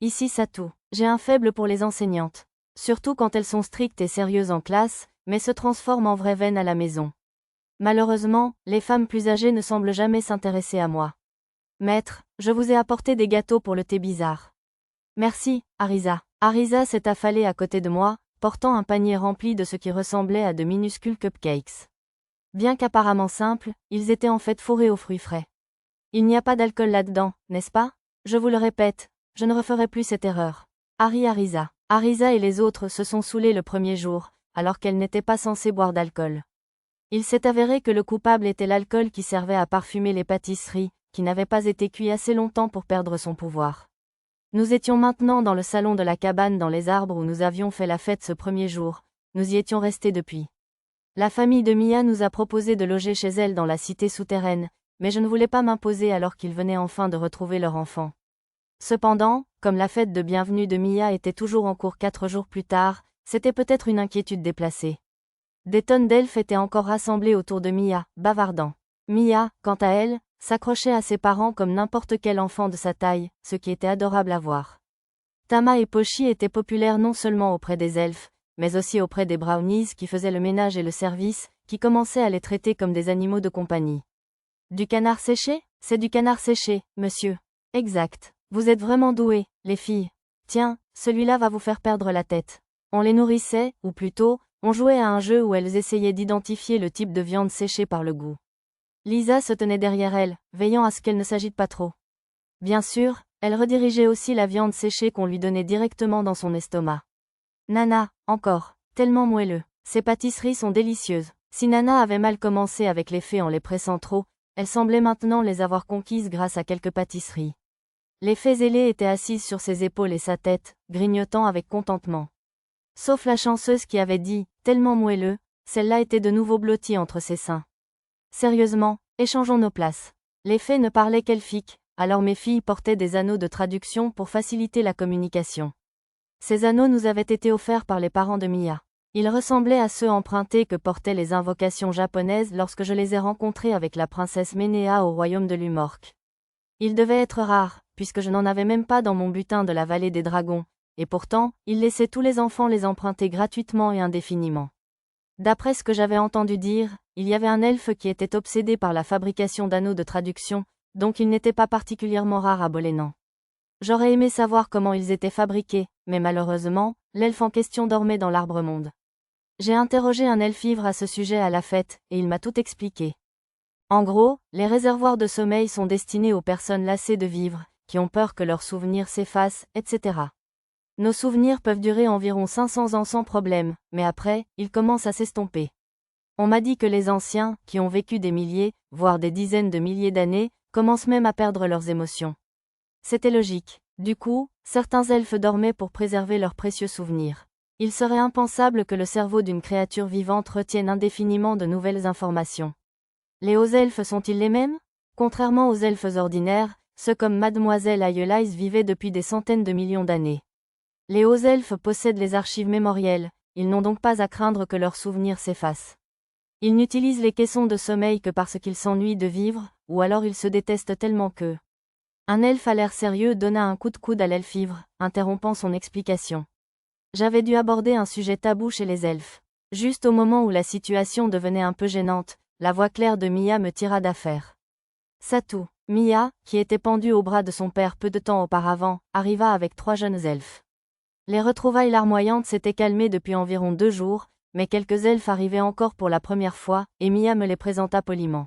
Ici Satou. J'ai un faible pour les enseignantes. Surtout quand elles sont strictes et sérieuses en classe, mais se transforment en vraies veines à la maison. Malheureusement, les femmes plus âgées ne semblent jamais s'intéresser à moi. Maître, je vous ai apporté des gâteaux pour le thé bizarre. Merci, Arisa. Arisa s'est affalée à côté de moi, portant un panier rempli de ce qui ressemblait à de minuscules cupcakes. Bien qu'apparemment simples, ils étaient en fait fourrés aux fruits frais. Il n'y a pas d'alcool là-dedans, n'est-ce pas? Je vous le répète, je ne referai plus cette erreur. Arisa. Arisa et les autres se sont saoulés le premier jour, alors qu'elles n'étaient pas censées boire d'alcool. Il s'est avéré que le coupable était l'alcool qui servait à parfumer les pâtisseries, qui n'avait pas été cuit assez longtemps pour perdre son pouvoir. Nous étions maintenant dans le salon de la cabane dans les arbres où nous avions fait la fête ce premier jour, nous y étions restés depuis. La famille de Mia nous a proposé de loger chez elle dans la cité souterraine, mais je ne voulais pas m'imposer alors qu'ils venaient enfin de retrouver leur enfant. Cependant, comme la fête de bienvenue de Mia était toujours en cours 4 jours plus tard, c'était peut-être une inquiétude déplacée. Des tonnes d'elfes étaient encore rassemblés autour de Mia, bavardant. Mia, quant à elle, s'accrochait à ses parents comme n'importe quel enfant de sa taille, ce qui était adorable à voir. Tama et Pochi étaient populaires non seulement auprès des elfes, mais aussi auprès des brownies qui faisaient le ménage et le service, qui commençaient à les traiter comme des animaux de compagnie. Du canard séché? C'est du canard séché, monsieur. Exact. Vous êtes vraiment doués, les filles. Tiens, celui-là va vous faire perdre la tête. On les nourrissait, ou plutôt, on jouait à un jeu où elles essayaient d'identifier le type de viande séchée par le goût. Lisa se tenait derrière elle, veillant à ce qu'elle ne s'agite pas trop. Bien sûr, elle redirigeait aussi la viande séchée qu'on lui donnait directement dans son estomac. Nana, encore, tellement moelleux. Ces pâtisseries sont délicieuses. Si Nana avait mal commencé avec les fées en les pressant trop, elle semblait maintenant les avoir conquises grâce à quelques pâtisseries. Les fées ailées étaient assises sur ses épaules et sa tête, grignotant avec contentement. Sauf la chanceuse qui avait dit, tellement moelleux, celle-là était de nouveau blottie entre ses seins. Sérieusement, échangeons nos places. Les fées ne parlaient qu'elfique, alors mes filles portaient des anneaux de traduction pour faciliter la communication. Ces anneaux nous avaient été offerts par les parents de Mia. Ils ressemblaient à ceux empruntés que portaient les invocations japonaises lorsque je les ai rencontrés avec la princesse Ménéa au royaume de Lumorque. Ils devaient être rares, puisque je n'en avais même pas dans mon butin de la vallée des dragons, et pourtant, ils laissaient tous les enfants les emprunter gratuitement et indéfiniment. D'après ce que j'avais entendu dire, il y avait un elfe qui était obsédé par la fabrication d'anneaux de traduction, donc ils n'étaient pas particulièrement rares à Bolénan. J'aurais aimé savoir comment ils étaient fabriqués, mais malheureusement, l'elfe en question dormait dans l'arbre-monde. J'ai interrogé un elfe-ivre à ce sujet à la fête, et il m'a tout expliqué. En gros, les réservoirs de sommeil sont destinés aux personnes lassées de vivre, qui ont peur que leurs souvenirs s'effacent, etc. Nos souvenirs peuvent durer environ 500 ans sans problème, mais après, ils commencent à s'estomper. On m'a dit que les anciens, qui ont vécu des milliers, voire des dizaines de milliers d'années, commencent même à perdre leurs émotions. C'était logique. Du coup, certains elfes dormaient pour préserver leurs précieux souvenirs. Il serait impensable que le cerveau d'une créature vivante retienne indéfiniment de nouvelles informations. Les hauts elfes sont-ils les mêmes? Contrairement aux elfes ordinaires, ceux comme Mademoiselle Aeolais vivaient depuis des centaines de millions d'années. Les hauts elfes possèdent les archives mémorielles, ils n'ont donc pas à craindre que leurs souvenirs s'effacent. Ils n'utilisent les caissons de sommeil que parce qu'ils s'ennuient de vivre, ou alors ils se détestent tellement que... Un elfe à l'air sérieux donna un coup de coude à l'elfe-ivre, interrompant son explication. J'avais dû aborder un sujet tabou chez les elfes. Juste au moment où la situation devenait un peu gênante, la voix claire de Mia me tira d'affaire. Satou. Mia, qui était pendue au bras de son père peu de temps auparavant, arriva avec 3 jeunes elfes. Les retrouvailles larmoyantes s'étaient calmées depuis environ 2 jours, mais quelques elfes arrivaient encore pour la première fois, et Mia me les présenta poliment.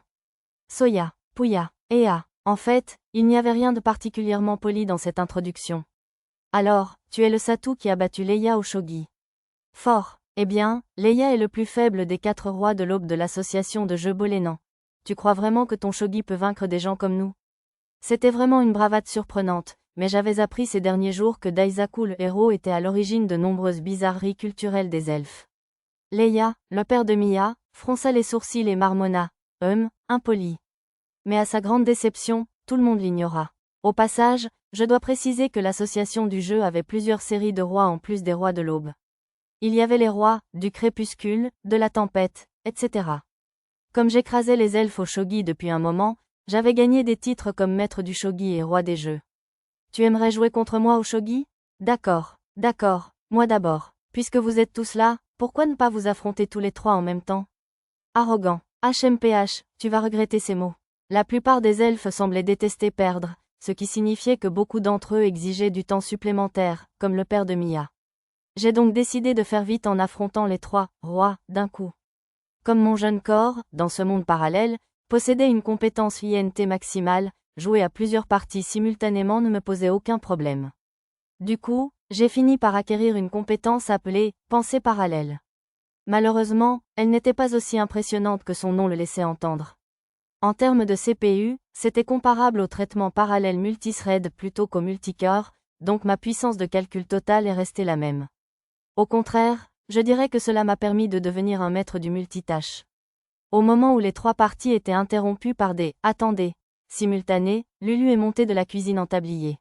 Soya, Puya, Ea. En fait, il n'y avait rien de particulièrement poli dans cette introduction. Alors, tu es le Satou qui a battu Leia au shogi. Fort. Eh bien, Leia est le plus faible des 4 rois de l'aube de l'association de jeux Bolénan. Tu crois vraiment que ton shogi peut vaincre des gens comme nous? C'était vraiment une bravade surprenante, mais j'avais appris ces derniers jours que Daisaku le héros était à l'origine de nombreuses bizarreries culturelles des elfes. Leia, le père de Mia, fronça les sourcils et marmonna, impoli. Mais à sa grande déception, tout le monde l'ignora. Au passage, je dois préciser que l'association du jeu avait plusieurs séries de rois en plus des rois de l'aube. Il y avait les rois, du crépuscule, de la tempête, etc. Comme j'écrasais les elfes au shogi depuis un moment, j'avais gagné des titres comme maître du shogi et roi des jeux. Tu aimerais jouer contre moi au shogi? D'accord, d'accord, moi d'abord. Puisque vous êtes tous là, pourquoi ne pas vous affronter tous les trois en même temps? Arrogant. HMPH, tu vas regretter ces mots. La plupart des elfes semblaient détester perdre, ce qui signifiait que beaucoup d'entre eux exigeaient du temps supplémentaire, comme le père de Mia. J'ai donc décidé de faire vite en affrontant les trois rois d'un coup. Comme mon jeune corps, dans ce monde parallèle, possédait une compétence INT maximale, jouer à plusieurs parties simultanément ne me posait aucun problème. Du coup, j'ai fini par acquérir une compétence appelée pensée parallèle. Malheureusement, elle n'était pas aussi impressionnante que son nom le laissait entendre. En termes de CPU, c'était comparable au traitement parallèle multithread plutôt qu'au multicore, donc ma puissance de calcul totale est restée la même. Au contraire, je dirais que cela m'a permis de devenir un maître du multitâche. Au moment où les trois parties étaient interrompues par des « attendez » simultanés, Lulu est montée de la cuisine en tablier.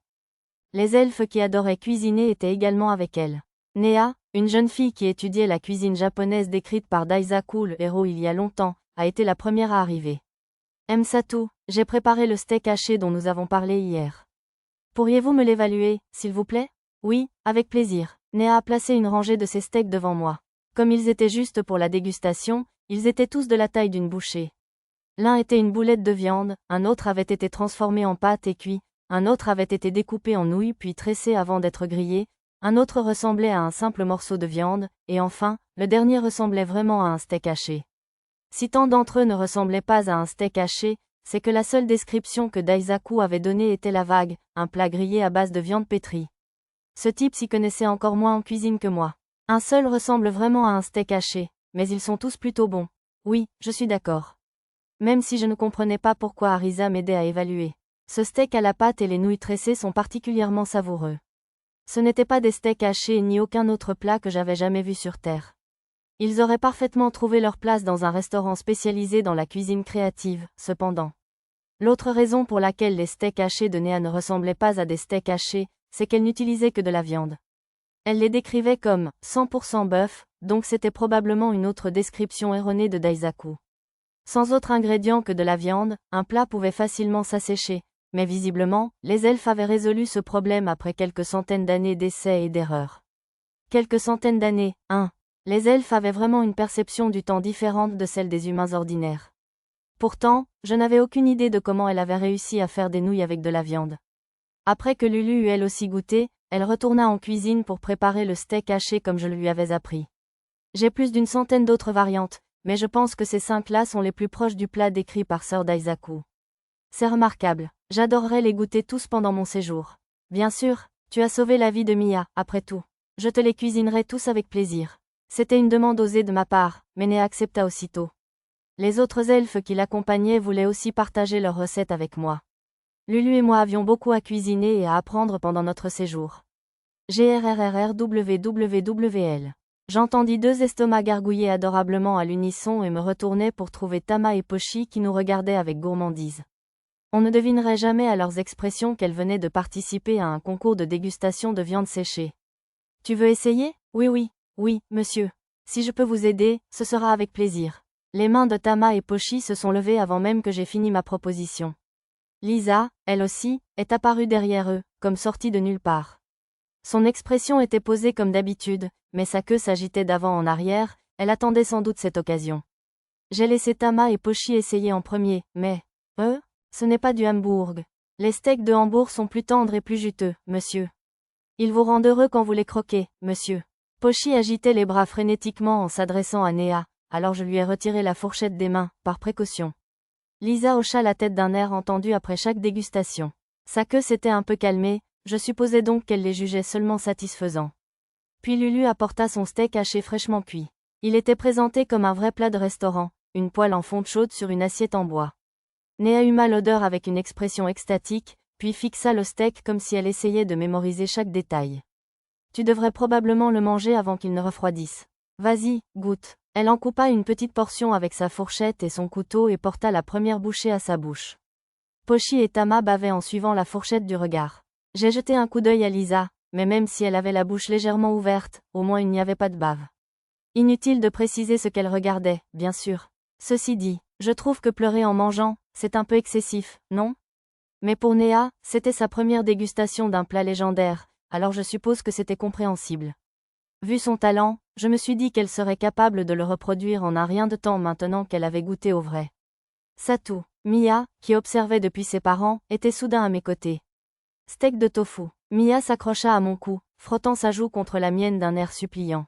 Les elfes qui adoraient cuisiner étaient également avec elle. Néa, une jeune fille qui étudiait la cuisine japonaise décrite par Daisaku le héros il y a longtemps, a été la première à arriver. Msatu, j'ai préparé le steak haché dont nous avons parlé hier. Pourriez-vous me l'évaluer, s'il vous plaît? Oui, avec plaisir. Néa a placé une rangée de ses steaks devant moi. Comme ils étaient justes pour la dégustation, ils étaient tous de la taille d'une bouchée. L'un était une boulette de viande, un autre avait été transformé en pâte et cuit, un autre avait été découpé en nouilles puis tressé avant d'être grillé, un autre ressemblait à un simple morceau de viande, et enfin, le dernier ressemblait vraiment à un steak haché. Si tant d'entre eux ne ressemblaient pas à un steak haché, c'est que la seule description que Daisaku avait donnée était la vague, un plat grillé à base de viande pétrie. Ce type s'y connaissait encore moins en cuisine que moi. Un seul ressemble vraiment à un steak haché, mais ils sont tous plutôt bons. Oui, je suis d'accord. Même si je ne comprenais pas pourquoi Arisa m'aidait à évaluer. Ce steak à la pâte et les nouilles tressées sont particulièrement savoureux. Ce n'étaient pas des steaks hachés ni aucun autre plat que j'avais jamais vu sur Terre. Ils auraient parfaitement trouvé leur place dans un restaurant spécialisé dans la cuisine créative, cependant. L'autre raison pour laquelle les steaks hachés de Néa ne ressemblaient pas à des steaks hachés, c'est qu'elle n'utilisait que de la viande. Elle les décrivait comme 100% bœuf, donc c'était probablement une autre description erronée de Daisaku. Sans autre ingrédient que de la viande, un plat pouvait facilement s'assécher, mais visiblement, les elfes avaient résolu ce problème après quelques centaines d'années d'essais et d'erreurs. Quelques centaines d'années, hein. Les elfes avaient vraiment une perception du temps différente de celle des humains ordinaires. Pourtant, je n'avais aucune idée de comment elle avait réussi à faire des nouilles avec de la viande. Après que Lulu eut elle aussi goûté, elle retourna en cuisine pour préparer le steak haché comme je le lui avais appris. J'ai plus d'une centaine d'autres variantes, mais je pense que ces 5-là sont les plus proches du plat décrit par Sir Daisaku. C'est remarquable, j'adorerais les goûter tous pendant mon séjour. Bien sûr, tu as sauvé la vie de Mia, après tout. Je te les cuisinerai tous avec plaisir. C'était une demande osée de ma part, mais Néa accepta aussitôt. Les autres elfes qui l'accompagnaient voulaient aussi partager leurs recettes avec moi. Lulu et moi avions beaucoup à cuisiner et à apprendre pendant notre séjour. GRRRWWWL. J'entendis 2 estomacs gargouiller adorablement à l'unisson et me retournai pour trouver Tama et Pochi qui nous regardaient avec gourmandise. On ne devinerait jamais à leurs expressions qu'elles venaient de participer à un concours de dégustation de viande séchée. Tu veux essayer? Oui, monsieur. Si je peux vous aider, ce sera avec plaisir. Les mains de Tama et Pochi se sont levées avant même que j'aie fini ma proposition. Lisa, elle aussi, est apparue derrière eux, comme sortie de nulle part. Son expression était posée comme d'habitude, mais sa queue s'agitait d'avant en arrière, elle attendait sans doute cette occasion. J'ai laissé Tama et Pochi essayer en premier, mais, ce n'est pas du Hambourg. Les steaks de Hambourg sont plus tendres et plus juteux, monsieur. Ils vous rendent heureux quand vous les croquez, monsieur. Pochi agitait les bras frénétiquement en s'adressant à Néa, alors je lui ai retiré la fourchette des mains, par précaution. Lisa hocha la tête d'un air entendu après chaque dégustation. Sa queue s'était un peu calmée, je supposais donc qu'elle les jugeait seulement satisfaisants. Puis Lulu apporta son steak haché fraîchement cuit. Il était présenté comme un vrai plat de restaurant, une poêle en fonte chaude sur une assiette en bois. Néa huma l'odeur avec une expression extatique, puis fixa le steak comme si elle essayait de mémoriser chaque détail. Tu devrais probablement le manger avant qu'il ne refroidisse. Vas-y, goûte. Elle en coupa une petite portion avec sa fourchette et son couteau et porta la première bouchée à sa bouche. Pochi et Tama bavaient en suivant la fourchette du regard. J'ai jeté un coup d'œil à Lisa, mais même si elle avait la bouche légèrement ouverte, au moins il n'y avait pas de bave. Inutile de préciser ce qu'elle regardait, bien sûr. Ceci dit, je trouve que pleurer en mangeant, c'est un peu excessif, non? Mais pour Néa, c'était sa première dégustation d'un plat légendaire, alors je suppose que c'était compréhensible. Vu son talent, je me suis dit qu'elle serait capable de le reproduire en un rien de temps maintenant qu'elle avait goûté au vrai. Satou, Mia, qui observait depuis ses parents, était soudain à mes côtés. Steak de tofu. Mia s'accrocha à mon cou, frottant sa joue contre la mienne d'un air suppliant.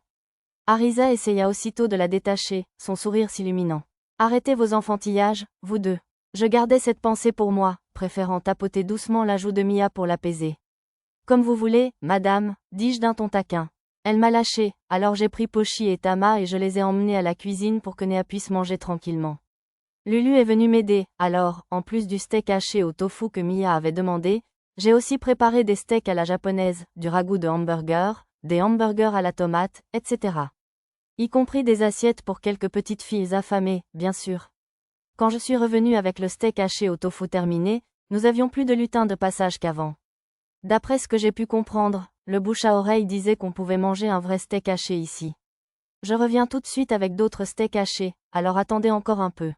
Arisa essaya aussitôt de la détacher, son sourire s'illuminant. Arrêtez vos enfantillages, vous deux. Je gardais cette pensée pour moi, préférant tapoter doucement la joue de Mia pour l'apaiser. Comme vous voulez, madame, dis-je d'un ton taquin. Elle m'a lâché, alors j'ai pris Pochi et Tama et je les ai emmenés à la cuisine pour que Néa puisse manger tranquillement. Lulu est venue m'aider, alors, en plus du steak haché au tofu que Mia avait demandé, j'ai aussi préparé des steaks à la japonaise, du ragoût de hamburger, des hamburgers à la tomate, etc. Y compris des assiettes pour quelques petites filles affamées, bien sûr. Quand je suis revenue avec le steak haché au tofu terminé, nous avions plus de lutin de passage qu'avant. D'après ce que j'ai pu comprendre, le bouche à oreille disait qu'on pouvait manger un vrai steak haché ici. Je reviens tout de suite avec d'autres steaks hachés, alors attendez encore un peu.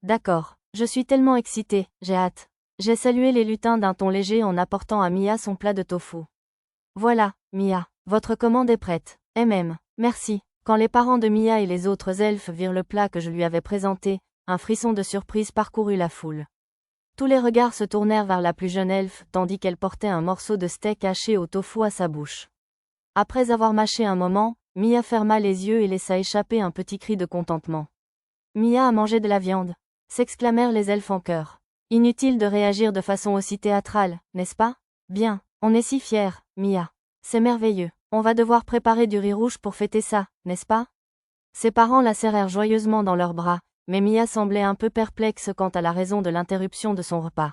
D'accord. Je suis tellement excitée, j'ai hâte. J'ai salué les lutins d'un ton léger en apportant à Mia son plat de tofu. Voilà, Mia, votre commande est prête. Merci. Quand les parents de Mia et les autres elfes virent le plat que je lui avais présenté, un frisson de surprise parcourut la foule. Tous les regards se tournèrent vers la plus jeune elfe, tandis qu'elle portait un morceau de steak haché au tofu à sa bouche. Après avoir mâché un moment, Mia ferma les yeux et laissa échapper un petit cri de contentement. Mia a mangé de la viande, s'exclamèrent les elfes en chœur. Inutile de réagir de façon aussi théâtrale, n'est-ce pas? Bien, on est si fiers, Mia. C'est merveilleux. On va devoir préparer du riz rouge pour fêter ça, n'est-ce pas? Ses parents la serrèrent joyeusement dans leurs bras, mais Mia semblait un peu perplexe quant à la raison de l'interruption de son repas.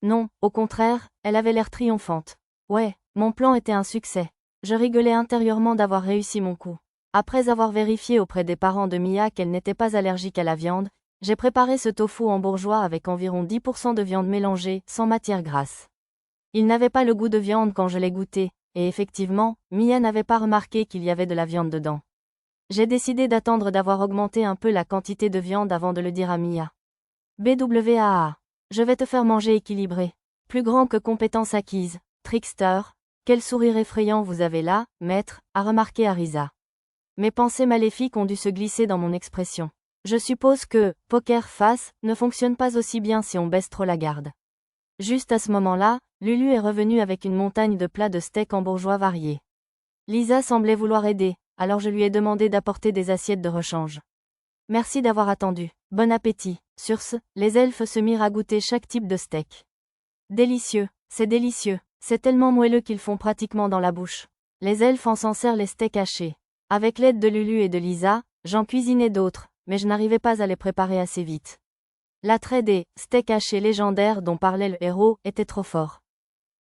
Non, au contraire, elle avait l'air triomphante. Ouais, mon plan était un succès. Je rigolais intérieurement d'avoir réussi mon coup. Après avoir vérifié auprès des parents de Mia qu'elle n'était pas allergique à la viande, j'ai préparé ce tofu en bourgeois avec environ 10% de viande mélangée, sans matière grasse. Il n'avait pas le goût de viande quand je l'ai goûté, et effectivement, Mia n'avait pas remarqué qu'il y avait de la viande dedans. J'ai décidé d'attendre d'avoir augmenté un peu la quantité de viande avant de le dire à Mia. BWAA. Je vais te faire manger équilibré. Plus grand que compétence acquise. Trickster. Quel sourire effrayant vous avez là, maître, a remarqué Arisa. Mes pensées maléfiques ont dû se glisser dans mon expression. Je suppose que, poker face, ne fonctionne pas aussi bien si on baisse trop la garde. Juste à ce moment-là, Lulu est revenue avec une montagne de plats de steak en bourgeois variés. Lisa semblait vouloir aider, alors je lui ai demandé d'apporter des assiettes de rechange. Merci d'avoir attendu. Bon appétit. Sur ce, les elfes se mirent à goûter chaque type de steak. Délicieux, c'est délicieux. C'est tellement moelleux qu'ils font pratiquement dans la bouche. Les elfes en s'enserrent les steaks hachés. Avec l'aide de Lulu et de Lisa, j'en cuisinais d'autres, mais je n'arrivais pas à les préparer assez vite. L'attrait des steaks hachés légendaires dont parlait le héros était trop fort.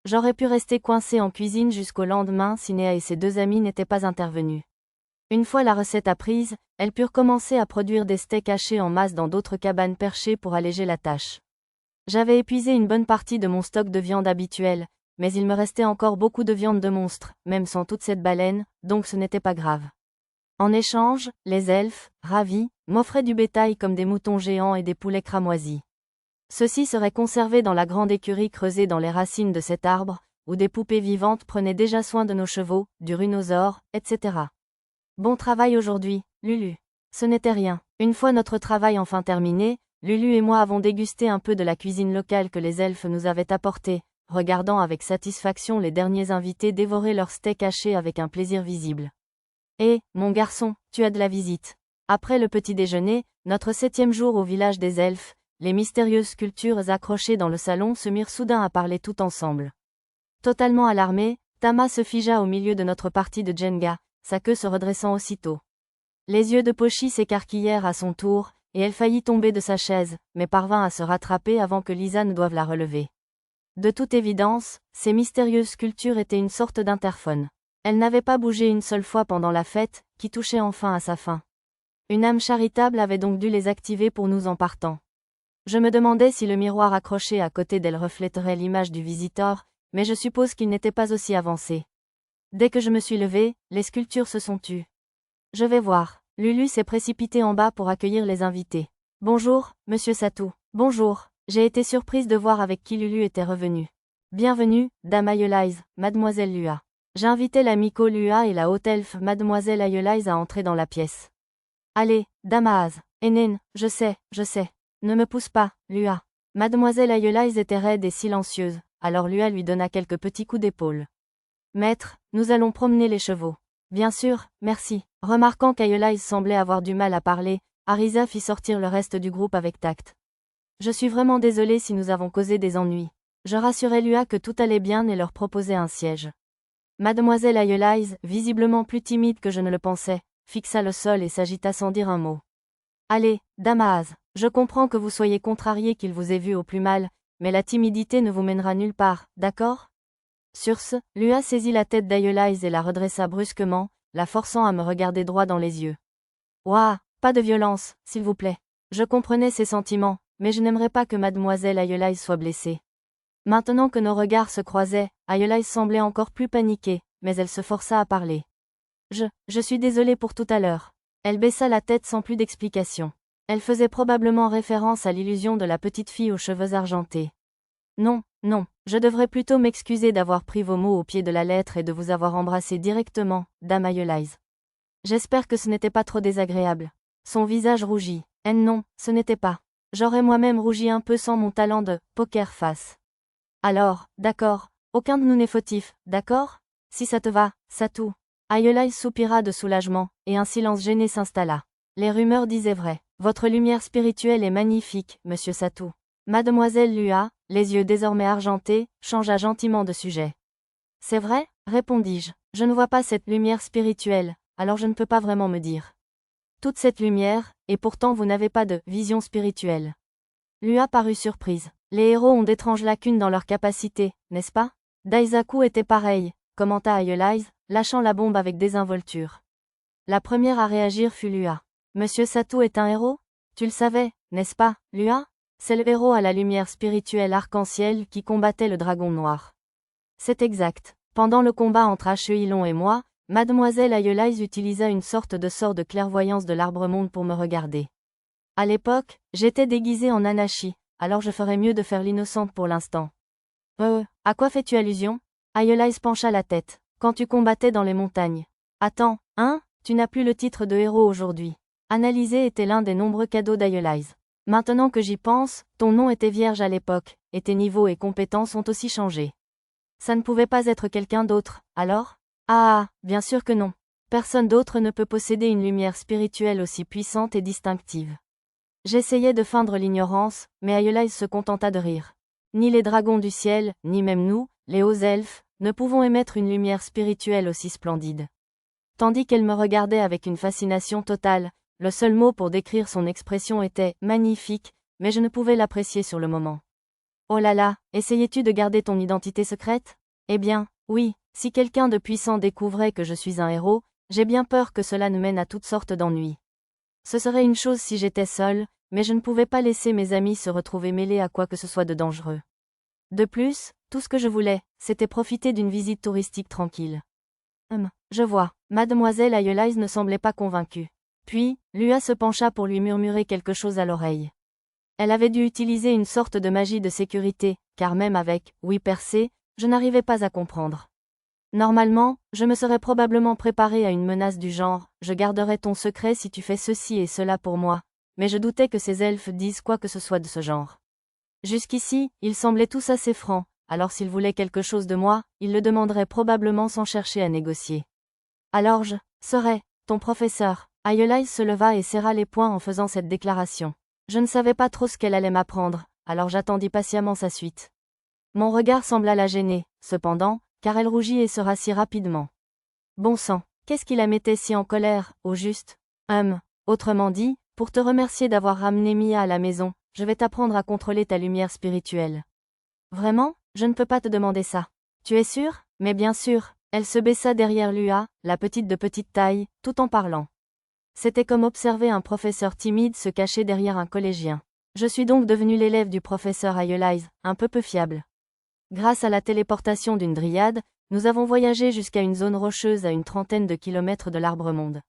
J'aurais pu rester coincé en cuisine jusqu'au lendemain si Néa et ses deux amis n'étaient pas intervenus. Une fois la recette apprise, elles purent commencer à produire des steaks hachés en masse dans d'autres cabanes perchées pour alléger la tâche. J'avais épuisé une bonne partie de mon stock de viande habituel, mais il me restait encore beaucoup de viande de monstre, même sans toute cette baleine, donc ce n'était pas grave. En échange, les elfes, ravis, m'offraient du bétail comme des moutons géants et des poulets cramoisis. Ceux-ci seraient conservés dans la grande écurie creusée dans les racines de cet arbre, où des poupées vivantes prenaient déjà soin de nos chevaux, du rhinosaure, etc. Bon travail aujourd'hui, Lulu. Ce n'était rien. Une fois notre travail enfin terminé, Lulu et moi avons dégusté un peu de la cuisine locale que les elfes nous avaient apportée, regardant avec satisfaction les derniers invités dévorer leur steak haché avec un plaisir visible. Mon garçon, tu as de la visite. Après le petit déjeuner, notre 7e jour au village des elfes, les mystérieuses sculptures accrochées dans le salon se mirent soudain à parler tout ensemble. Totalement alarmée, Tama se figea au milieu de notre partie de Jenga, sa queue se redressant aussitôt. Les yeux de Pochi s'écarquillèrent à son tour, et elle faillit tomber de sa chaise, mais parvint à se rattraper avant que Lisa ne doive la relever. De toute évidence, ces mystérieuses sculptures étaient une sorte d'interphone. Elles n'avaient pas bougé une seule fois pendant la fête, qui touchait enfin à sa fin. Une âme charitable avait donc dû les activer pour nous en partant. Je me demandais si le miroir accroché à côté d'elle reflèterait l'image du visiteur, mais je suppose qu'il n'était pas aussi avancé. Dès que je me suis levée, les sculptures se sont tues. Je vais voir. Lulu s'est précipitée en bas pour accueillir les invités. Bonjour, monsieur Satou. Bonjour. J'ai été surprise de voir avec qui Lulu était revenue. Bienvenue, Dame Aeolise, Mademoiselle Lua. J'invitais la Miko Lua et la haute elfe Mademoiselle Aeolise à entrer dans la pièce. Allez, Dame Aaz. Enen, je sais. Ne me pousse pas, Lua. Mademoiselle Aeolise était raide et silencieuse, alors Lua lui donna quelques petits coups d'épaule. Maître, nous allons promener les chevaux. Bien sûr, merci. Remarquant qu'Aeolise semblait avoir du mal à parler, Arisa fit sortir le reste du groupe avec tact. Je suis vraiment désolée si nous avons causé des ennuis. Je rassurai Lua que tout allait bien et leur proposai un siège. Mademoiselle Aeolise, visiblement plus timide que je ne le pensais, fixa le sol et s'agita sans dire un mot. Allez, Dame Aaz, je comprends que vous soyez contrarié qu'il vous ait vu au plus mal, mais la timidité ne vous mènera nulle part, d'accord? Sur ce, Lua saisit la tête d'Aeolise et la redressa brusquement, la forçant à me regarder droit dans les yeux. Ouah, pas de violence, s'il vous plaît. Je comprenais ses sentiments, mais je n'aimerais pas que Mademoiselle Aeolise soit blessée. Maintenant que nos regards se croisaient, Aeolise semblait encore plus paniquée, mais elle se força à parler. Je suis désolée pour tout à l'heure. Elle baissa la tête sans plus d'explication. Elle faisait probablement référence à l'illusion de la petite fille aux cheveux argentés. Non, je devrais plutôt m'excuser d'avoir pris vos mots au pied de la lettre et de vous avoir embrassé directement, Dame Aeolise. J'espère que ce n'était pas trop désagréable. Son visage rougit. Non, ce n'était pas. J'aurais moi-même rougi un peu sans mon talent de poker face. Alors, d'accord, aucun de nous n'est fautif, d'accord? Si ça te va, Satou. Aeolise soupira de soulagement, et un silence gêné s'installa. Les rumeurs disaient vrai. Votre lumière spirituelle est magnifique, monsieur Satou. Mademoiselle Lua, les yeux désormais argentés, changea gentiment de sujet. C'est vrai, répondis-je. Je ne vois pas cette lumière spirituelle, alors je ne peux pas vraiment me dire. Toute cette lumière, et pourtant vous n'avez pas de vision spirituelle. Lua parut surprise. Les héros ont d'étranges lacunes dans leurs capacités, n'est-ce pas? Daisaku était pareil, commenta Aeolise, lâchant la bombe avec désinvolture. La première à réagir fut Lua. Monsieur Satou est un héros? Tu le savais, n'est-ce pas, Lua? C'est le héros à la lumière spirituelle arc-en-ciel qui combattait le dragon noir. C'est exact. Pendant le combat entre Acheilon et moi, Mademoiselle Aeolise utilisa une sorte de sort de clairvoyance de l'arbre-monde pour me regarder. À l'époque, j'étais déguisée en Anashi, alors je ferais mieux de faire l'innocente pour l'instant. À quoi fais-tu allusion? Aeolise pencha la tête. Quand tu combattais dans les montagnes. Attends, tu n'as plus le titre de héros aujourd'hui. Analyser était l'un des nombreux cadeaux d'Aeolise. Maintenant que j'y pense, ton nom était vierge à l'époque, et tes niveaux et compétences ont aussi changé. Ça ne pouvait pas être quelqu'un d'autre, alors? Ah, bien sûr que non. Personne d'autre ne peut posséder une lumière spirituelle aussi puissante et distinctive. J'essayais de feindre l'ignorance, mais Aeolise se contenta de rire. Ni les dragons du ciel, ni même nous, les hauts elfes, ne pouvons émettre une lumière spirituelle aussi splendide. Tandis qu'elle me regardait avec une fascination totale, le seul mot pour décrire son expression était « magnifique », mais je ne pouvais l'apprécier sur le moment. Oh là là, essayais-tu de garder ton identité secrète? Eh bien, oui, si quelqu'un de puissant découvrait que je suis un héros, j'ai bien peur que cela ne mène à toutes sortes d'ennuis. Ce serait une chose si j'étais seule, mais je ne pouvais pas laisser mes amis se retrouver mêlés à quoi que ce soit de dangereux. De plus, tout ce que je voulais, c'était profiter d'une visite touristique tranquille. Je vois. Mademoiselle Aeolise ne semblait pas convaincue. Puis, Lua se pencha pour lui murmurer quelque chose à l'oreille. Elle avait dû utiliser une sorte de magie de sécurité, car même avec « oui percé », je n'arrivais pas à comprendre. Normalement, je me serais probablement préparée à une menace du genre « je garderai ton secret si tu fais ceci et cela pour moi », mais je doutais que ces elfes disent quoi que ce soit de ce genre. Jusqu'ici, ils semblaient tous assez francs, alors s'ils voulaient quelque chose de moi, ils le demanderaient probablement sans chercher à négocier. Alors je serai ton professeur. Aeolise se leva et serra les poings en faisant cette déclaration. Je ne savais pas trop ce qu'elle allait m'apprendre, alors j'attendis patiemment sa suite. Mon regard sembla la gêner, cependant, car elle rougit et se rassit rapidement. Bon sang, qu'est-ce qui la mettait si en colère, au juste? Autrement dit, pour te remercier d'avoir ramené Mia à la maison, je vais t'apprendre à contrôler ta lumière spirituelle. Vraiment? Je ne peux pas te demander ça. Tu es sûre? Mais bien sûr. Elle se baissa derrière Lua, la petite de petite taille, tout en parlant. C'était comme observer un professeur timide se cacher derrière un collégien. Je suis donc devenue l'élève du professeur Aeolise, un peu fiable. Grâce à la téléportation d'une dryade, nous avons voyagé jusqu'à une zone rocheuse à une trentaine de kilomètres de l'Arbre-Monde.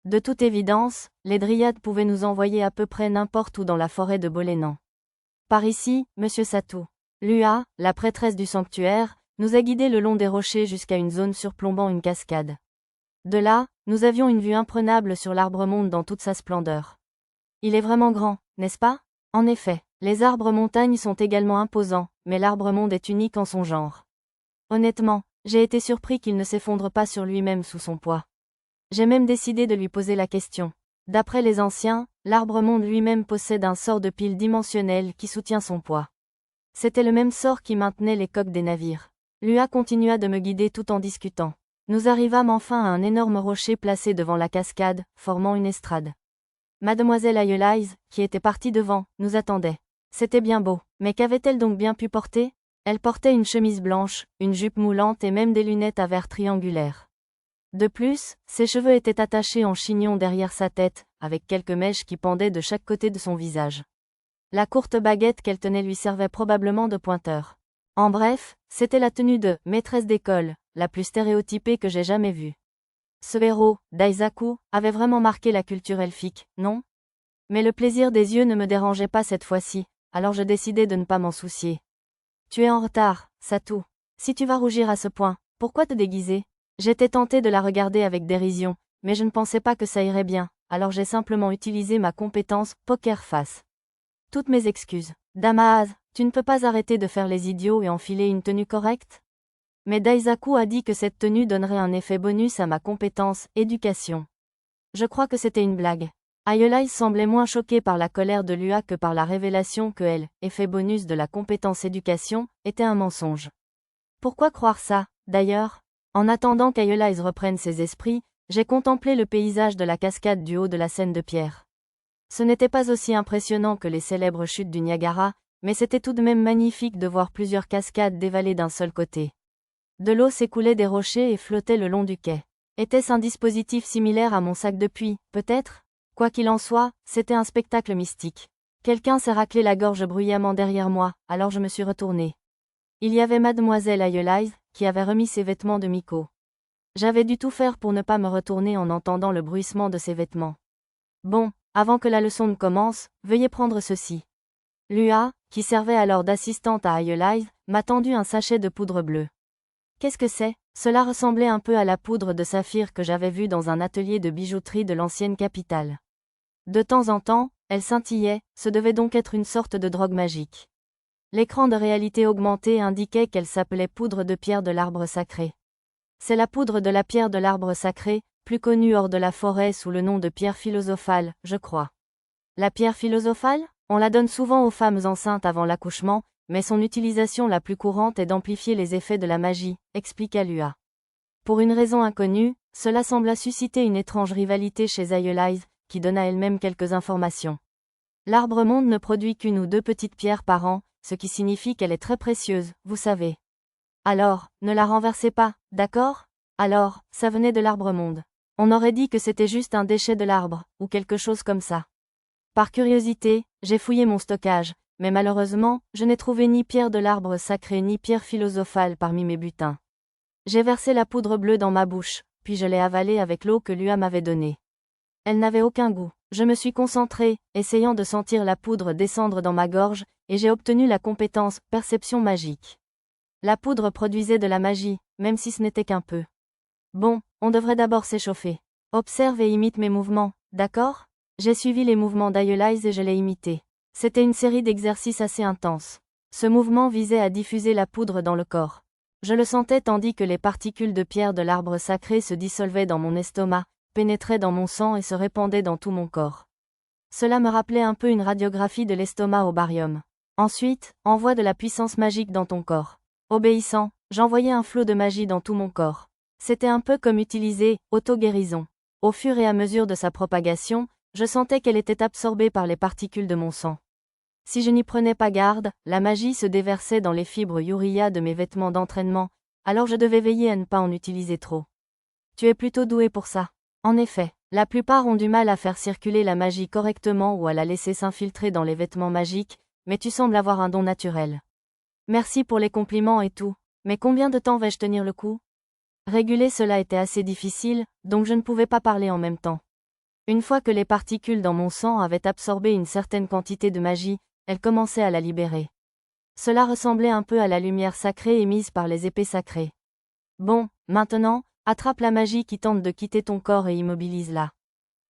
De toute évidence, les dryades pouvaient nous envoyer à peu près n'importe où dans la forêt de Bolénan. Par ici, monsieur Satou. Lua, la prêtresse du sanctuaire, nous a guidés le long des rochers jusqu'à une zone surplombant une cascade. De là, nous avions une vue imprenable sur l'arbre-monde dans toute sa splendeur. Il est vraiment grand, n'est-ce pas? En effet, les arbres-montagnes sont également imposants, mais l'arbre-monde est unique en son genre. Honnêtement, j'ai été surpris qu'il ne s'effondre pas sur lui-même sous son poids. J'ai même décidé de lui poser la question. D'après les anciens, l'arbre-monde lui-même possède un sort de pile dimensionnel qui soutient son poids. C'était le même sort qui maintenait les coques des navires. Lua continua de me guider tout en discutant. Nous arrivâmes enfin à un énorme rocher placé devant la cascade, formant une estrade. Mademoiselle Ayelayse, qui était partie devant, nous attendait. C'était bien beau, mais qu'avait-elle donc bien pu porter? Elle portait une chemise blanche, une jupe moulante et même des lunettes à verre triangulaires. De plus, ses cheveux étaient attachés en chignon derrière sa tête, avec quelques mèches qui pendaient de chaque côté de son visage. La courte baguette qu'elle tenait lui servait probablement de pointeur. En bref, c'était la tenue de maîtresse d'école, la plus stéréotypée que j'ai jamais vue. Ce héros, Daisaku, avait vraiment marqué la culture elfique, non? Mais le plaisir des yeux ne me dérangeait pas cette fois-ci, alors je décidai de ne pas m'en soucier. Tu es en retard, Satou. Si tu vas rougir à ce point, pourquoi te déguiser? J'étais tentée de la regarder avec dérision, mais je ne pensais pas que ça irait bien, alors j'ai simplement utilisé ma compétence poker face. Toutes mes excuses. Damaaz, tu ne peux pas arrêter de faire les idiots et enfiler une tenue correcte? Mais Daisaku a dit que cette tenue donnerait un effet bonus à ma compétence éducation. Je crois que c'était une blague. Ayelayse semblait moins choquée par la colère de Lua que par la révélation que elle, effet bonus de la compétence éducation, était un mensonge. Pourquoi croire ça, d'ailleurs? En attendant qu'Ayelayse reprenne ses esprits, j'ai contemplé le paysage de la cascade du haut de la scène de pierre. Ce n'était pas aussi impressionnant que les célèbres chutes du Niagara, mais c'était tout de même magnifique de voir plusieurs cascades dévaler d'un seul côté. De l'eau s'écoulait des rochers et flottait le long du quai. Était-ce un dispositif similaire à mon sac de puits, peut-être? Quoi qu'il en soit, c'était un spectacle mystique. Quelqu'un s'est raclé la gorge bruyamment derrière moi, alors je me suis retournée. Il y avait mademoiselle Ayelayse, qui avait remis ses vêtements de Miko. J'avais dû tout faire pour ne pas me retourner en entendant le bruissement de ses vêtements. Bon, avant que la leçon ne commence, veuillez prendre ceci. Lua, qui servait alors d'assistante à Ayelayse, m'a tendu un sachet de poudre bleue. Qu'est-ce que c'est? Cela ressemblait un peu à la poudre de saphir que j'avais vue dans un atelier de bijouterie de l'ancienne capitale. De temps en temps, elle scintillait, ce devait donc être une sorte de drogue magique. L'écran de réalité augmentée indiquait qu'elle s'appelait poudre de pierre de l'arbre sacré. C'est la poudre de la pierre de l'arbre sacré, plus connue hors de la forêt sous le nom de pierre philosophale, je crois. La pierre philosophale? On la donne souvent aux femmes enceintes avant l'accouchement, mais son utilisation la plus courante est d'amplifier les effets de la magie, expliqua Lua. Pour une raison inconnue, cela sembla susciter une étrange rivalité chez Ayelayse, qui donna elle-même quelques informations. L'arbre-monde ne produit qu'une ou deux petites pierres par an, ce qui signifie qu'elle est très précieuse, vous savez. Alors, ne la renversez pas, d'accord? Alors, ça venait de l'arbre-monde. On aurait dit que c'était juste un déchet de l'arbre, ou quelque chose comme ça. Par curiosité, j'ai fouillé mon stockage, mais malheureusement, je n'ai trouvé ni pierre de l'arbre sacré ni pierre philosophale parmi mes butins. J'ai versé la poudre bleue dans ma bouche, puis je l'ai avalée avec l'eau que Lua m'avait donnée. Elle n'avait aucun goût. Je me suis concentrée, essayant de sentir la poudre descendre dans ma gorge, et j'ai obtenu la compétence perception magique. La poudre produisait de la magie, même si ce n'était qu'un peu. Bon, on devrait d'abord s'échauffer. Observe et imite mes mouvements, d'accord? J'ai suivi les mouvements d'Ayelayse et je l'ai imité. C'était une série d'exercices assez intenses. Ce mouvement visait à diffuser la poudre dans le corps. Je le sentais tandis que les particules de pierre de l'arbre sacré se dissolvaient dans mon estomac, pénétraient dans mon sang et se répandaient dans tout mon corps. Cela me rappelait un peu une radiographie de l'estomac au barium. Ensuite, envoie de la puissance magique dans ton corps. Obéissant, j'envoyais un flot de magie dans tout mon corps. C'était un peu comme utiliser auto-guérison. Au fur et à mesure de sa propagation, je sentais qu'elle était absorbée par les particules de mon sang. Si je n'y prenais pas garde, la magie se déversait dans les fibres Yuriya de mes vêtements d'entraînement, alors je devais veiller à ne pas en utiliser trop. Tu es plutôt doué pour ça. En effet, la plupart ont du mal à faire circuler la magie correctement ou à la laisser s'infiltrer dans les vêtements magiques, mais tu sembles avoir un don naturel. Merci pour les compliments et tout, mais combien de temps vais-je tenir le coup? Réguler cela était assez difficile, donc je ne pouvais pas parler en même temps. Une fois que les particules dans mon sang avaient absorbé une certaine quantité de magie, elle commençait à la libérer. Cela ressemblait un peu à la lumière sacrée émise par les épées sacrées. Bon, maintenant, attrape la magie qui tente de quitter ton corps et immobilise-la.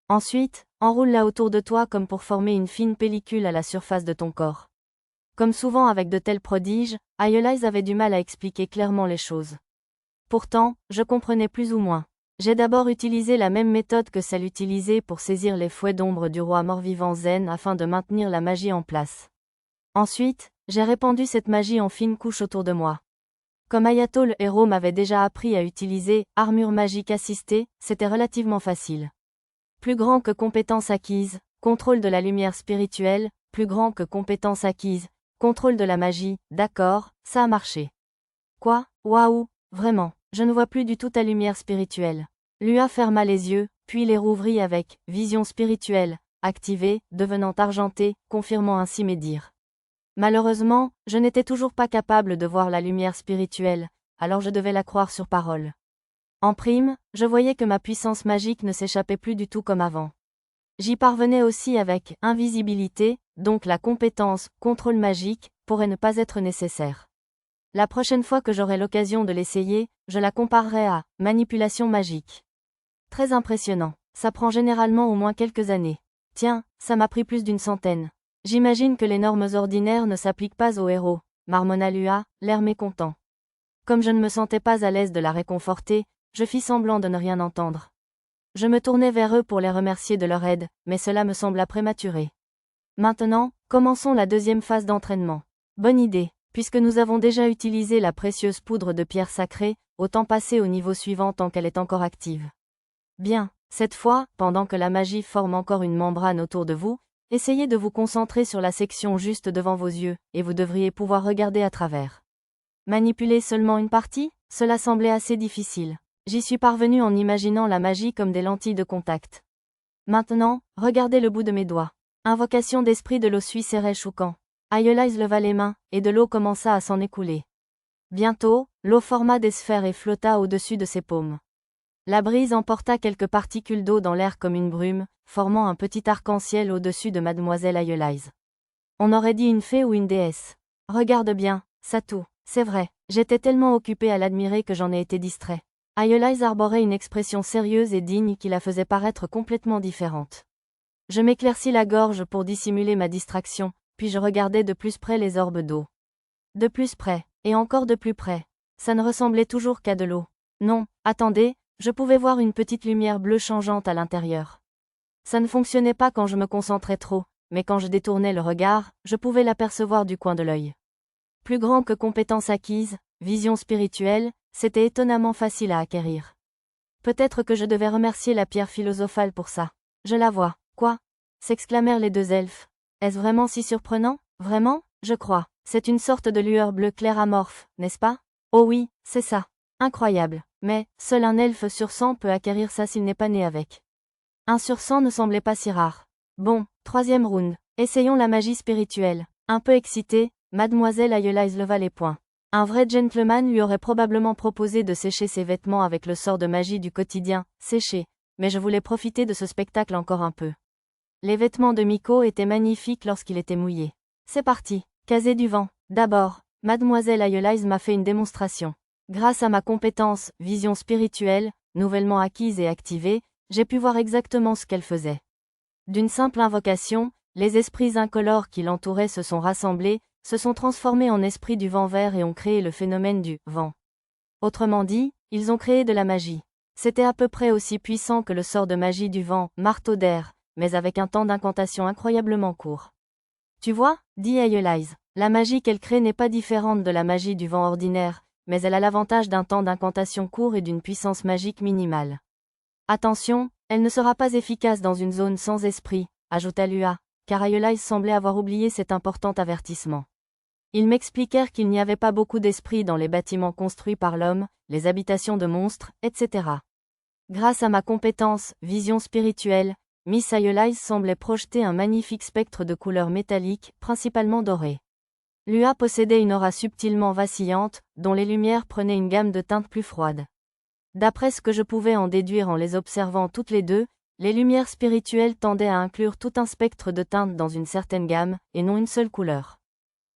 Ensuite, enroule-la autour de toi comme pour former une fine pellicule à la surface de ton corps. Comme souvent avec de tels prodiges, Aeolise avait du mal à expliquer clairement les choses. Pourtant, je comprenais plus ou moins. J'ai d'abord utilisé la même méthode que celle utilisée pour saisir les fouets d'ombre du roi mort-vivant Zen afin de maintenir la magie en place. Ensuite, j'ai répandu cette magie en fines couches autour de moi. Comme Ayato le héros m'avait déjà appris à utiliser armure magique assistée, c'était relativement facile. Plus grand que compétence acquise, contrôle de la lumière spirituelle, plus grand que compétence acquise, contrôle de la magie, d'accord, ça a marché. Quoi, waouh, vraiment, je ne vois plus du tout ta lumière spirituelle. Lua ferma les yeux, puis les rouvrit avec vision spirituelle, activée, devenant argentée, confirmant ainsi mes dires. Malheureusement, je n'étais toujours pas capable de voir la lumière spirituelle, alors je devais la croire sur parole. En prime, je voyais que ma puissance magique ne s'échappait plus du tout comme avant. J'y parvenais aussi avec invisibilité, donc la compétence contrôle magique pourrait ne pas être nécessaire. La prochaine fois que j'aurai l'occasion de l'essayer, je la comparerai à manipulation magique. Très impressionnant, ça prend généralement au moins quelques années. Tiens, ça m'a pris plus d'une centaine. J'imagine que les normes ordinaires ne s'appliquent pas aux héros, marmonna Lua, l'air mécontent. Comme je ne me sentais pas à l'aise de la réconforter, je fis semblant de ne rien entendre. Je me tournai vers eux pour les remercier de leur aide, mais cela me sembla prématuré. Maintenant, commençons la deuxième phase d'entraînement. Bonne idée, puisque nous avons déjà utilisé la précieuse poudre de pierre sacrée, autant passer au niveau suivant tant qu'elle est encore active. Bien, cette fois, pendant que la magie forme encore une membrane autour de vous, essayez de vous concentrer sur la section juste devant vos yeux, et vous devriez pouvoir regarder à travers. Manipuler seulement une partie, cela semblait assez difficile. J'y suis parvenu en imaginant la magie comme des lentilles de contact. Maintenant, regardez le bout de mes doigts. Invocation d'esprit de l'eau suisse serrait Choucan. Aeolise leva les mains, et de l'eau commença à s'en écouler. Bientôt, l'eau forma des sphères et flotta au-dessus de ses paumes. La brise emporta quelques particules d'eau dans l'air comme une brume, formant un petit arc-en-ciel au-dessus de mademoiselle Aeolise. On aurait dit une fée ou une déesse. Regarde bien, Satou, c'est vrai, j'étais tellement occupé à l'admirer que j'en ai été distrait. Aeolise arborait une expression sérieuse et digne qui la faisait paraître complètement différente. Je m'éclaircis la gorge pour dissimuler ma distraction, puis je regardais de plus près les orbes d'eau. De plus près, et encore de plus près. Ça ne ressemblait toujours qu'à de l'eau. Non, attendez, je pouvais voir une petite lumière bleue changeante à l'intérieur. Ça ne fonctionnait pas quand je me concentrais trop, mais quand je détournais le regard, je pouvais l'apercevoir du coin de l'œil. Plus grand que compétence acquise, vision spirituelle, c'était étonnamment facile à acquérir. Peut-être que je devais remercier la pierre philosophale pour ça. Je la vois. Quoi? S'exclamèrent les deux elfes. Est-ce vraiment si surprenant? Vraiment? Je crois. C'est une sorte de lueur bleue claire amorphe, n'est-ce pas? Oh oui, c'est ça. Incroyable. Mais, seul un elfe sur 100 peut acquérir ça s'il n'est pas né avec. 1 sur 100 ne semblait pas si rare. Bon, troisième round. Essayons la magie spirituelle. Un peu excitée, mademoiselle Aeolise leva les poings. Un vrai gentleman lui aurait probablement proposé de sécher ses vêtements avec le sort de magie du quotidien, sécher, mais je voulais profiter de ce spectacle encore un peu. Les vêtements de Miko étaient magnifiques lorsqu'il était mouillé. C'est parti, caser du vent. D'abord, mademoiselle Aeolise m'a fait une démonstration. Grâce à ma compétence, vision spirituelle, nouvellement acquise et activée, j'ai pu voir exactement ce qu'elle faisait. D'une simple invocation, les esprits incolores qui l'entouraient se sont rassemblés, se sont transformés en esprits du vent vert et ont créé le phénomène du vent. Autrement dit, ils ont créé de la magie. C'était à peu près aussi puissant que le sort de magie du vent, marteau d'air, mais avec un temps d'incantation incroyablement court. Tu vois, dit Aeolise, la magie qu'elle crée n'est pas différente de la magie du vent ordinaire, mais elle a l'avantage d'un temps d'incantation court et d'une puissance magique minimale. Attention, elle ne sera pas efficace dans une zone sans esprit, ajouta Lua, car Aeolise semblait avoir oublié cet important avertissement. Ils m'expliquèrent qu'il n'y avait pas beaucoup d'esprit dans les bâtiments construits par l'homme, les habitations de monstres, etc. Grâce à ma compétence, vision spirituelle, Miss Aeolise semblait projeter un magnifique spectre de couleurs métalliques, principalement dorées. Lua possédait une aura subtilement vacillante, dont les lumières prenaient une gamme de teintes plus froides. D'après ce que je pouvais en déduire en les observant toutes les deux, les lumières spirituelles tendaient à inclure tout un spectre de teintes dans une certaine gamme, et non une seule couleur.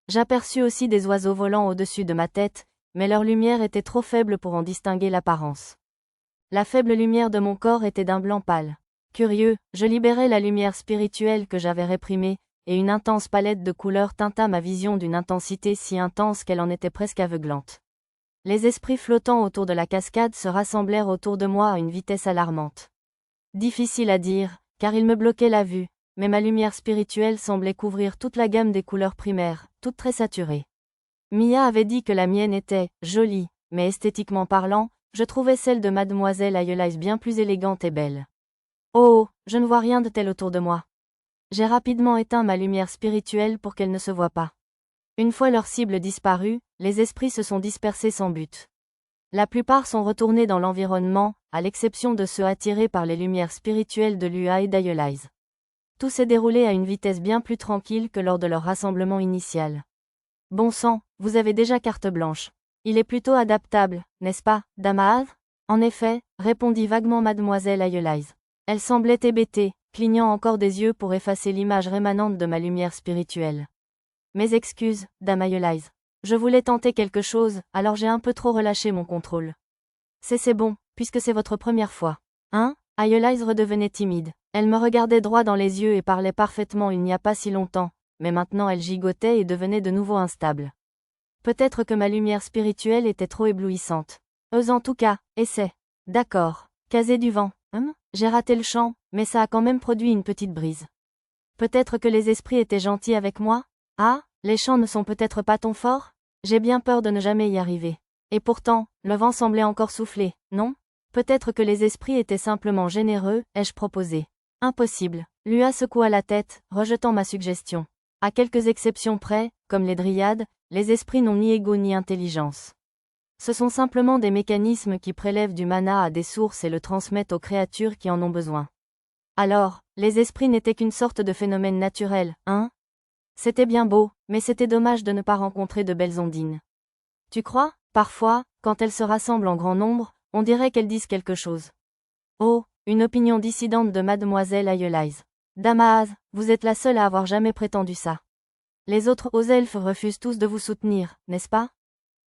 J'aperçus aussi des oiseaux volant au-dessus de ma tête, mais leur lumière était trop faible pour en distinguer l'apparence. La faible lumière de mon corps était d'un blanc pâle. Curieux, je libérai la lumière spirituelle que j'avais réprimée, et une intense palette de couleurs teinta ma vision d'une intensité si intense qu'elle en était presque aveuglante. Les esprits flottants autour de la cascade se rassemblèrent autour de moi à une vitesse alarmante. Difficile à dire, car ils me bloquaient la vue, mais ma lumière spirituelle semblait couvrir toute la gamme des couleurs primaires, toutes très saturées. Mia avait dit que la mienne était « jolie », mais esthétiquement parlant, je trouvais celle de Mademoiselle Ayeline bien plus élégante et belle. Oh, je ne vois rien de tel autour de moi. J'ai rapidement éteint ma lumière spirituelle pour qu'elle ne se voie pas. Une fois leur cible disparue, les esprits se sont dispersés sans but. La plupart sont retournés dans l'environnement, à l'exception de ceux attirés par les lumières spirituelles de Lua et d'Ayeline. Tout s'est déroulé à une vitesse bien plus tranquille que lors de leur rassemblement initial. Bon sang, vous avez déjà carte blanche. Il est plutôt adaptable, n'est-ce pas, Damaaz? En effet, répondit vaguement Mademoiselle Ayeline. Elle semblait hébétée, clignant encore des yeux pour effacer l'image rémanente de ma lumière spirituelle. Mes excuses, Dame Ayeline. Je voulais tenter quelque chose, alors j'ai un peu trop relâché mon contrôle. C'est bon, puisque c'est votre première fois. Hein? Ayeline redevenait timide. Elle me regardait droit dans les yeux et parlait parfaitement il n'y a pas si longtemps, mais maintenant elle gigotait et devenait de nouveau instable. Peut-être que ma lumière spirituelle était trop éblouissante. En tout cas, essaie. D'accord. Caser du vent. J'ai raté le chant, mais ça a quand même produit une petite brise. Peut-être que les esprits étaient gentils avec moi? Ah, les chants ne sont peut-être pas ton fort? J'ai bien peur de ne jamais y arriver. Et pourtant, le vent semblait encore souffler, non? Peut-être que les esprits étaient simplement généreux, ai-je proposé. Impossible. Lua secoua la tête, rejetant ma suggestion. À quelques exceptions près, comme les dryades, les esprits n'ont ni ego ni intelligence. Ce sont simplement des mécanismes qui prélèvent du mana à des sources et le transmettent aux créatures qui en ont besoin. Alors, les esprits n'étaient qu'une sorte de phénomène naturel, hein? C'était bien beau, mais c'était dommage de ne pas rencontrer de belles ondines. Tu crois? Parfois, quand elles se rassemblent en grand nombre, on dirait qu'elles disent quelque chose. Oh, une opinion dissidente de Mademoiselle Ayeline. Damaaz, vous êtes la seule à avoir jamais prétendu ça. Les autres hauts elfes refusent tous de vous soutenir, n'est-ce pas?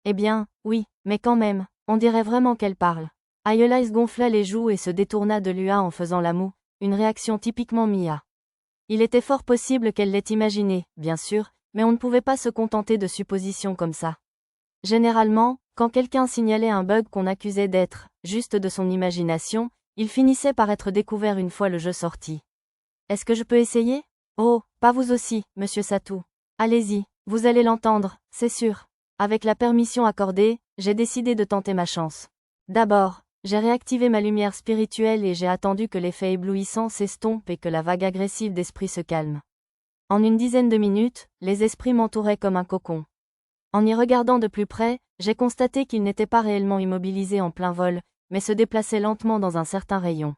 Eh bien, oui, mais quand même, on dirait vraiment qu'elle parle. Ayeline gonfla les joues et se détourna de Lua en faisant la moue, une réaction typiquement Mia. Il était fort possible qu'elle l'ait imaginé, bien sûr, mais on ne pouvait pas se contenter de suppositions comme ça. Généralement, quand quelqu'un signalait un bug qu'on accusait d'être juste de son imagination, il finissait par être découvert une fois le jeu sorti. Est-ce que je peux essayer? Oh, pas vous aussi, monsieur Satou. Allez-y, vous allez l'entendre, c'est sûr. Avec la permission accordée, j'ai décidé de tenter ma chance. D'abord, j'ai réactivé ma lumière spirituelle et j'ai attendu que l'effet éblouissant s'estompe et que la vague agressive d'esprit se calme. En une dizaine de minutes, les esprits m'entouraient comme un cocon. En y regardant de plus près, j'ai constaté qu'ils n'étaient pas réellement immobilisés en plein vol, mais se déplaçaient lentement dans un certain rayon.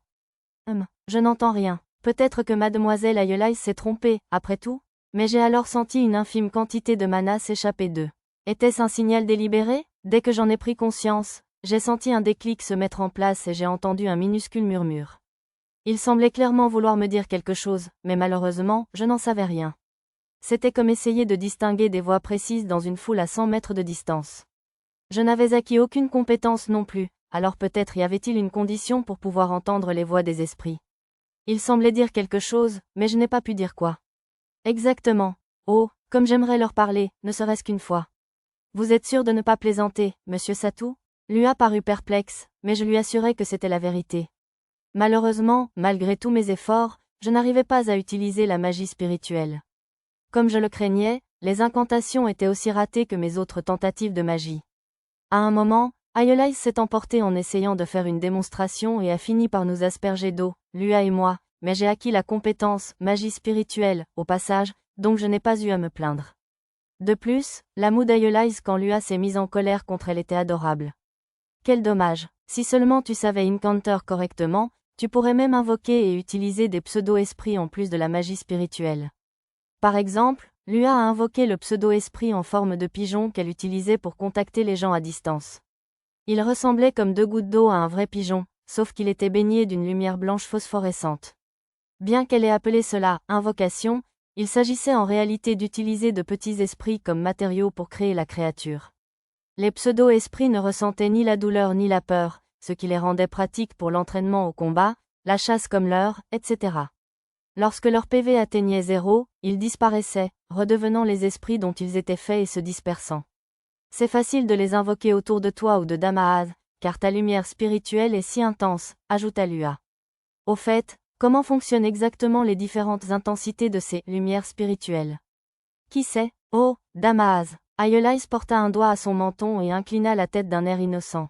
Je n'entends rien. Peut-être que Mademoiselle Ayeline s'est trompée, après tout? Mais j'ai alors senti une infime quantité de mana s'échapper d'eux. Était-ce un signal délibéré? Dès que j'en ai pris conscience, j'ai senti un déclic se mettre en place et j'ai entendu un minuscule murmure. Il semblait clairement vouloir me dire quelque chose, mais malheureusement, je n'en savais rien. C'était comme essayer de distinguer des voix précises dans une foule à 100 mètres de distance. Je n'avais acquis aucune compétence non plus, alors peut-être y avait-il une condition pour pouvoir entendre les voix des esprits. Il semblait dire quelque chose, mais je n'ai pas pu dire quoi. Exactement. Oh, comme j'aimerais leur parler, ne serait-ce qu'une fois. Vous êtes sûr de ne pas plaisanter, monsieur Satou? Lua parut perplexe, mais je lui assurai que c'était la vérité. Malheureusement, malgré tous mes efforts, je n'arrivais pas à utiliser la magie spirituelle. Comme je le craignais, les incantations étaient aussi ratées que mes autres tentatives de magie. À un moment, Ayeline s'est emportée en essayant de faire une démonstration et a fini par nous asperger d'eau, Lua et moi, mais j'ai acquis la compétence magie spirituelle, au passage, donc je n'ai pas eu à me plaindre. De plus, la moue d'Ayeline quand Lua s'est mise en colère contre elle était adorable. Quel dommage. Si seulement tu savais incanter correctement, tu pourrais même invoquer et utiliser des pseudo-esprits en plus de la magie spirituelle. Par exemple, Lua a invoqué le pseudo-esprit en forme de pigeon qu'elle utilisait pour contacter les gens à distance. Il ressemblait comme 2 gouttes d'eau à un vrai pigeon, sauf qu'il était baigné d'une lumière blanche phosphorescente. Bien qu'elle ait appelé cela « invocation », il s'agissait en réalité d'utiliser de petits esprits comme matériaux pour créer la créature. Les pseudo-esprits ne ressentaient ni la douleur ni la peur, ce qui les rendait pratiques pour l'entraînement au combat, la chasse comme leurre, etc. Lorsque leur PV atteignait 0, ils disparaissaient, redevenant les esprits dont ils étaient faits et se dispersant. C'est facile de les invoquer autour de toi ou de Damaaz, car ta lumière spirituelle est si intense, ajouta Lua. Au fait, comment fonctionnent exactement les différentes intensités de ces lumières spirituelles? Qui sait? Oh, Damaaz. Aeolais porta un doigt à son menton et inclina la tête d'un air innocent.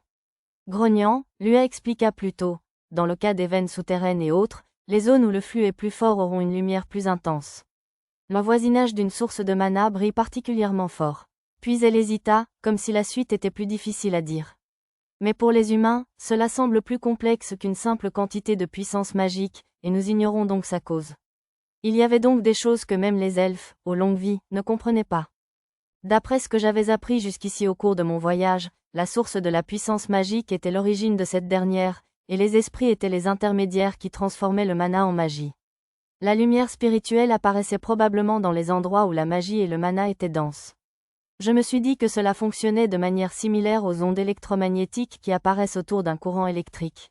Grognant, Lua expliqua plus tôt, dans le cas des veines souterraines et autres, les zones où le flux est plus fort auront une lumière plus intense. Le voisinage d'une source de mana brille particulièrement fort. Puis elle hésita, comme si la suite était plus difficile à dire. Mais pour les humains, cela semble plus complexe qu'une simple quantité de puissance magique, et nous ignorons donc sa cause. Il y avait donc des choses que même les elfes, aux longues vies, ne comprenaient pas. D'après ce que j'avais appris jusqu'ici au cours de mon voyage, la source de la puissance magique était l'origine de cette dernière, et les esprits étaient les intermédiaires qui transformaient le mana en magie. La lumière spirituelle apparaissait probablement dans les endroits où la magie et le mana étaient denses. Je me suis dit que cela fonctionnait de manière similaire aux ondes électromagnétiques qui apparaissent autour d'un courant électrique.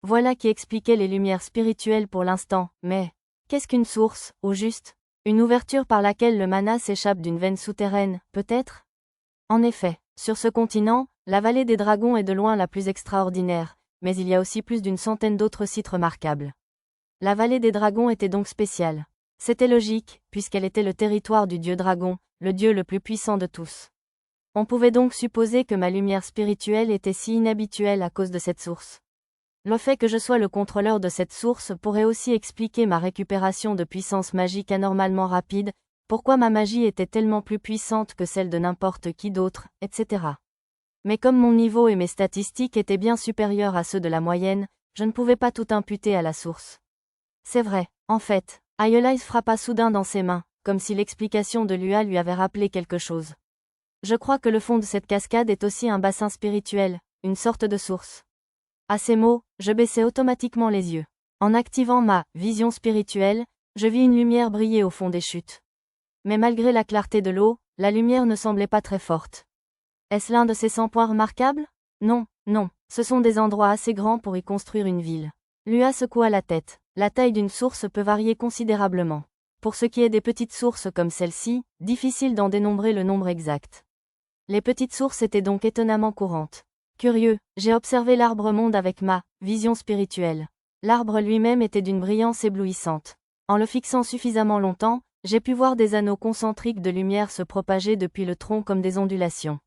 Voilà qui expliquait les lumières spirituelles pour l'instant, mais qu'est-ce qu'une source, au juste? Une ouverture par laquelle le mana s'échappe d'une veine souterraine, peut-être? En effet, sur ce continent, la vallée des dragons est de loin la plus extraordinaire, mais il y a aussi plus d'une centaine d'autres sites remarquables. La vallée des dragons était donc spéciale. C'était logique, puisqu'elle était le territoire du dieu dragon, le dieu le plus puissant de tous. On pouvait donc supposer que ma lumière spirituelle était si inhabituelle à cause de cette source. Le fait que je sois le contrôleur de cette source pourrait aussi expliquer ma récupération de puissance magique anormalement rapide, pourquoi ma magie était tellement plus puissante que celle de n'importe qui d'autre, etc. Mais comme mon niveau et mes statistiques étaient bien supérieurs à ceux de la moyenne, je ne pouvais pas tout imputer à la source. C'est vrai, en fait, Aeolais frappa soudain dans ses mains, comme si l'explication de Lua lui avait rappelé quelque chose. Je crois que le fond de cette cascade est aussi un bassin spirituel, une sorte de source. À ces mots, je baissai automatiquement les yeux. En activant ma vision spirituelle, je vis une lumière briller au fond des chutes. Mais malgré la clarté de l'eau, la lumière ne semblait pas très forte. Est-ce l'un de ces 100 points remarquables? Non, non, ce sont des endroits assez grands pour y construire une ville. Lua secoua la tête. La taille d'une source peut varier considérablement. Pour ce qui est des petites sources comme celle-ci, difficile d'en dénombrer le nombre exact. Les petites sources étaient donc étonnamment courantes. Curieux, j'ai observé l'arbre-monde avec ma vision spirituelle. L'arbre lui-même était d'une brillance éblouissante. En le fixant suffisamment longtemps, j'ai pu voir des anneaux concentriques de lumière se propager depuis le tronc comme des ondulations.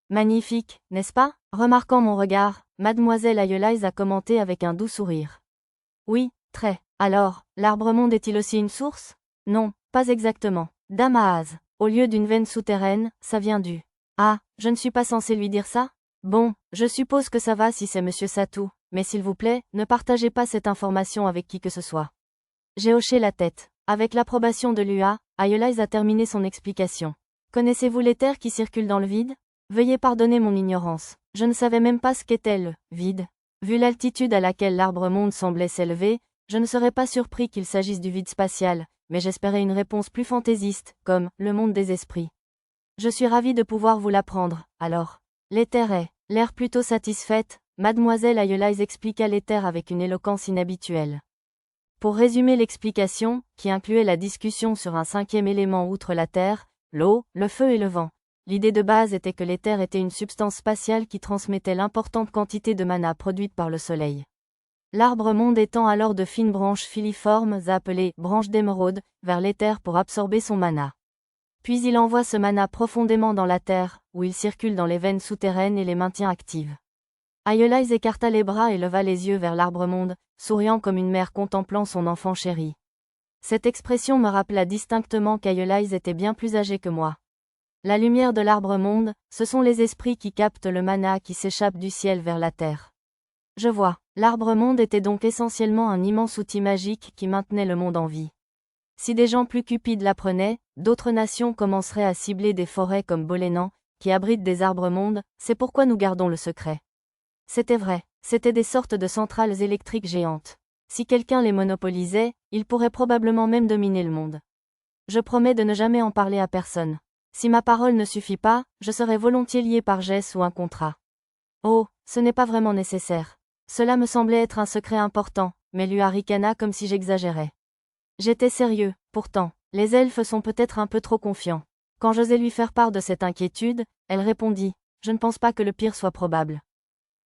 Magnifique, n'est-ce pas? Remarquant mon regard, mademoiselle Aeolais a commenté avec un doux sourire. Oui, très. Alors, l'arbre-monde est-il aussi une source? Non, pas exactement. Damaaz. Au lieu d'une veine souterraine, ça vient du. Ah, je ne suis pas censé lui dire ça? Bon, je suppose que ça va si c'est monsieur Satou, mais s'il vous plaît, ne partagez pas cette information avec qui que ce soit. J'ai hoché la tête. Avec l'approbation de Lua, Aeolais a terminé son explication. Connaissez-vous l'éther qui circule dans le vide? Veuillez pardonner mon ignorance. Je ne savais même pas ce qu'était le vide. Vu l'altitude à laquelle l'arbre-monde semblait s'élever, je ne serais pas surpris qu'il s'agisse du vide spatial, mais j'espérais une réponse plus fantaisiste, comme le monde des esprits. Je suis ravi de pouvoir vous l'apprendre, alors. L'éther est, l'air plutôt satisfaite, mademoiselle Aeolais expliqua l'éther avec une éloquence inhabituelle. Pour résumer l'explication, qui incluait la discussion sur un 5e élément outre la terre, l'eau, le feu et le vent. L'idée de base était que l'éther était une substance spatiale qui transmettait l'importante quantité de mana produite par le soleil. L'arbre-monde étend alors de fines branches filiformes appelées branches d'émeraude vers l'éther pour absorber son mana. Puis il envoie ce mana profondément dans la terre, où il circule dans les veines souterraines et les maintient actives. Aeolais écarta les bras et leva les yeux vers l'arbre-monde, souriant comme une mère contemplant son enfant chéri. Cette expression me rappela distinctement qu'Aeolais était bien plus âgé que moi. La lumière de l'arbre-monde, ce sont les esprits qui captent le mana qui s'échappe du ciel vers la terre. Je vois, l'arbre-monde était donc essentiellement un immense outil magique qui maintenait le monde en vie. Si des gens plus cupides l'apprenaient, d'autres nations commenceraient à cibler des forêts comme Bolénan, qui abritent des arbres-mondes, c'est pourquoi nous gardons le secret. C'était vrai, C'étaient des sortes de centrales électriques géantes. Si quelqu'un les monopolisait, il pourrait probablement même dominer le monde. Je promets de ne jamais en parler à personne. Si ma parole ne suffit pas, je serai volontiers lié par geste ou un contrat. Oh, ce n'est pas vraiment nécessaire. Cela me semblait être un secret important, mais lui ricana comme si j'exagérais. J'étais sérieux, pourtant. Les elfes sont peut-être un peu trop confiants. Quand j'osais lui faire part de cette inquiétude, elle répondit, « Je ne pense pas que le pire soit probable.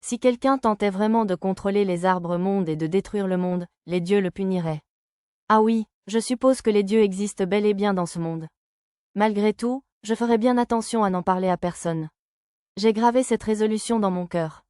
Si quelqu'un tentait vraiment de contrôler les arbres-mondes et de détruire le monde, les dieux le puniraient. Ah oui, je suppose que les dieux existent bel et bien dans ce monde. Malgré tout, je ferai bien attention à n'en parler à personne. J'ai gravé cette résolution dans mon cœur.